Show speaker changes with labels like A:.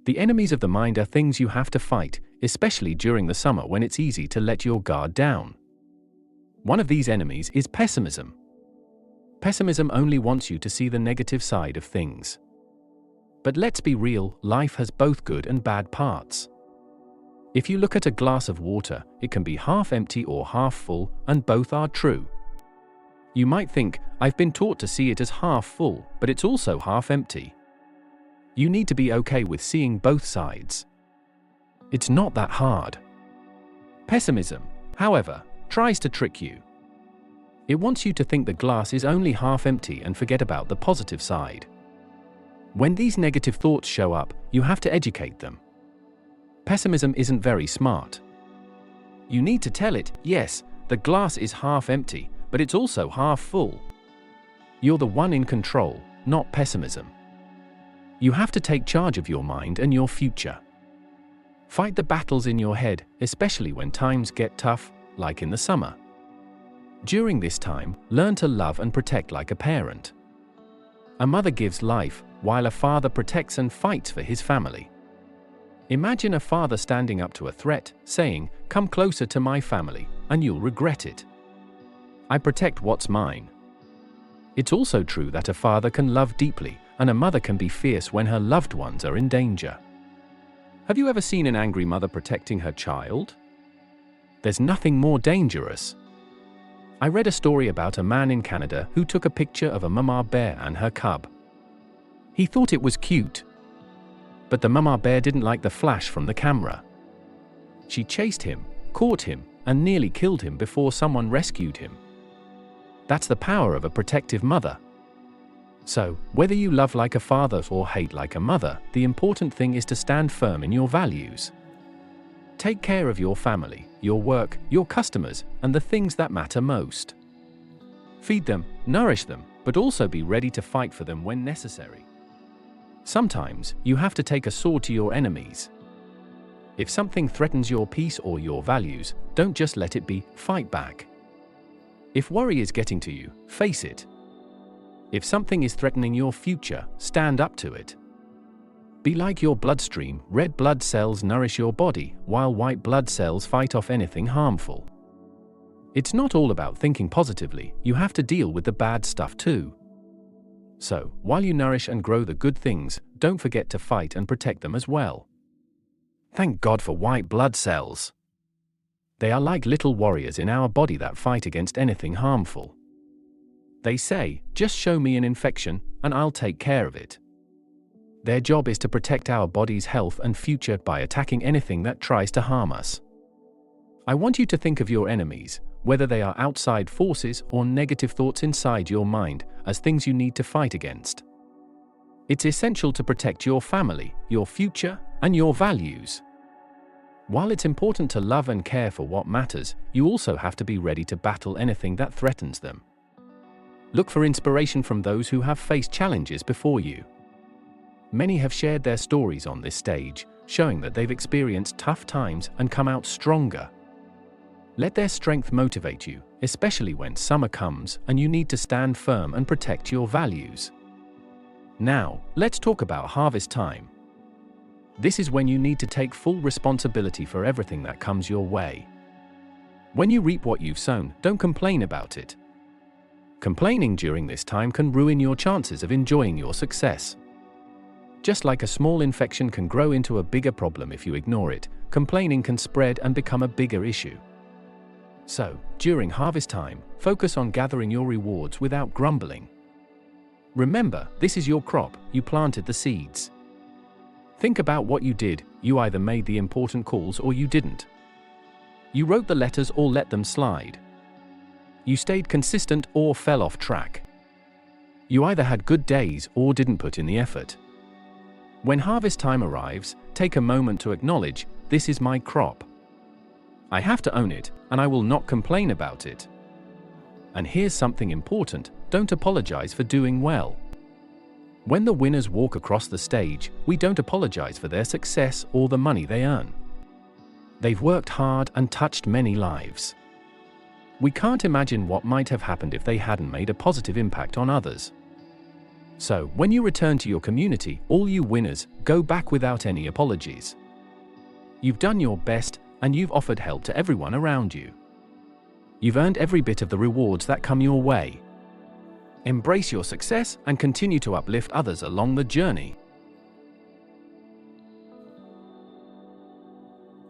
A: The enemies of the mind are things you have to fight, especially during the summer when it's easy to let your guard down. One of these enemies is pessimism. Pessimism only wants you to see the negative side of things. But let's be real, life has both good and bad parts. If you look at a glass of water, it can be half empty or half full, and both are true. You might think, I've been taught to see it as half full, but it's also half empty. You need to be okay with seeing both sides. It's not that hard. Pessimism, however, tries to trick you. It wants you to think the glass is only half empty and forget about the positive side. When these negative thoughts show up, you have to educate them. Pessimism isn't very smart. You need to tell it, yes, the glass is half empty, but it's also half full. You're the one in control, not pessimism. You have to take charge of your mind and your future. Fight the battles in your head, especially when times get tough, like in the summer. During this time, learn to love and protect like a parent. A mother gives life, while a father protects and fights for his family. Imagine a father standing up to a threat, saying, "Come closer to my family, and you'll regret it. I protect what's mine." It's also true that a father can love deeply, and a mother can be fierce when her loved ones are in danger. Have you ever seen an angry mother protecting her child? There's nothing more dangerous. I read a story about a man in Canada who took a picture of a mama bear and her cub. He thought it was cute. But the mama bear didn't like the flash from the camera. She chased him, caught him, and nearly killed him before someone rescued him. That's the power of a protective mother. So, whether you love like a father or hate like a mother, the important thing is to stand firm in your values. Take care of your family, your work, your customers, and the things that matter most. Feed them, nourish them, but also be ready to fight for them when necessary. Sometimes, you have to take a sword to your enemies. If something threatens your peace or your values, don't just let it be, fight back. If worry is getting to you, face it. If something is threatening your future, stand up to it. Be like your bloodstream, red blood cells nourish your body, while white blood cells fight off anything harmful. It's not all about thinking positively, you have to deal with the bad stuff too. So, while you nourish and grow the good things, don't forget to fight and protect them as well. Thank God for white blood cells. They are like little warriors in our body that fight against anything harmful. They say, just show me an infection, and I'll take care of it. Their job is to protect our body's health and future by attacking anything that tries to harm us. I want you to think of your enemies, whether they are outside forces or negative thoughts inside your mind, as things you need to fight against. It's essential to protect your family, your future, and your values. While it's important to love and care for what matters, you also have to be ready to battle anything that threatens them. Look for inspiration from those who have faced challenges before you. Many have shared their stories on this stage, showing that they've experienced tough times and come out stronger. Let their strength motivate you, especially when summer comes and you need to stand firm and protect your values. Now, let's talk about harvest time. This is when you need to take full responsibility for everything that comes your way. When you reap what you've sown, don't complain about it. Complaining during this time can ruin your chances of enjoying your success. Just like a small infection can grow into a bigger problem if you ignore it, complaining can spread and become a bigger issue. So, during harvest time, focus on gathering your rewards without grumbling. Remember, this is your crop, you planted the seeds. Think about what you did, you either made the important calls or you didn't. You wrote the letters or let them slide. You stayed consistent or fell off track. You either had good days or didn't put in the effort. When harvest time arrives, take a moment to acknowledge, this is my crop. I have to own it, and I will not complain about it. And here's something important, don't apologize for doing well. When the winners walk across the stage, we don't apologize for their success or the money they earn. They've worked hard and touched many lives. We can't imagine what might have happened if they hadn't made a positive impact on others. So, when you return to your community, all you winners go back without any apologies. You've done your best, and you've offered help to everyone around you. You've earned every bit of the rewards that come your way. Embrace your success and continue to uplift others along the journey.